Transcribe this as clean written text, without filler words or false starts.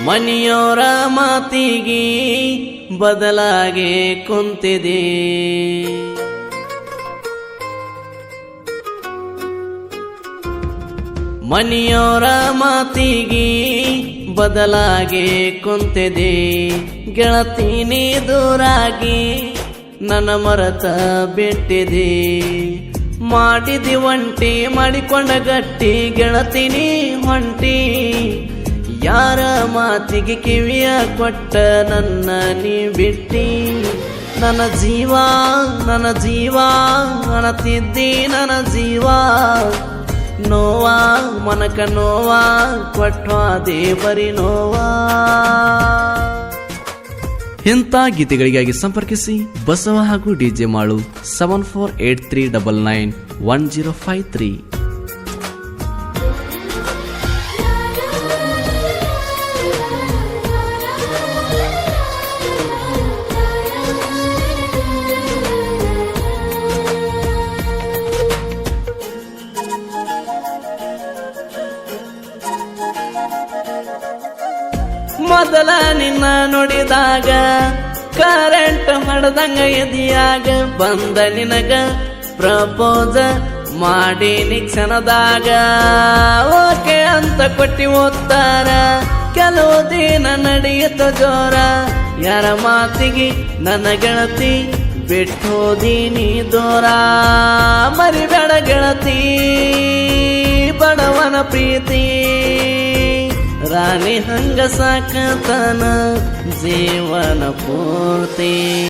ಮನೆಯವರ ಮಾತಿಗೆ ಬದಲಾಗಿ ಕುಂತಿದೆ. ಮನೆಯವರ ಮಾತಿಗೆ ಬದಲಾಗಿ ಕುಂತಿದೆ. ಗೆಳತೀನಿ ದೂರಾಗಿ ನನ್ನ ಮರತ ಬಿಟ್ಟಿದೆ. ಮಾಡಿದಿ ಒಂಟಿ ಮಾಡಿಕೊಂಡ ಗಟ್ಟಿ ಗೆಳತೀನಿ ಹೊಂಟಿ. ಯಾರ ಮಾತಿಗೆ ಕಿವಿಯ ಕೊಟ್ಟ ನನ್ನ ನೀ ಬಿಟ್ಟಿ. ನನ್ನ ಜೀವ ಅಣತಿದ್ದಿ ನನ್ನ ಜೀವ. ನೋವಾ ಮನಕ ನೋವಾ ಕೊಟ್ವಾದೆ ಬರಿ ನೋವಾ. ಇಂಥ ಗೀತೆಗಳಿಗಾಗಿ ಸಂಪರ್ಕಿಸಿ ಬಸವ ಹಾಗೂ ಡಿಜೆ ಮಾಳು 7483991053. ಮೊದಲ ನಿನ್ನ ನುಡಿದಾಗ ಕರೆಂಟ್ ಹೊಡೆದಂಗ ಎದಿಯಾಗ ಬಂದ ನಿನಗ ಪ್ರಪೋಸ ಮಾಡಿ ಕ್ಷಣದಾಗ ಓಕೆ ಅಂತ ಕೊಟ್ಟಿ ಓದ್ತಾರ. ಕೆಲವು ದಿನ ನಡೆಯುತ್ತ ಜೋರ ಯಾರ ಮಾತಿಗೆ ನನ್ನ ಗೆಳತಿ ಬಿಟ್ಟೋದೀನಿ ದೂರ. ಮರಿಬೇಡ ಗೆಳತಿ ಬಡವನ ಪ್ರೀತಿ. ರಾಣಿ ಹಂಗ ಸಾಕತನ ಜೀವನ ಪೂರ್ತಿ.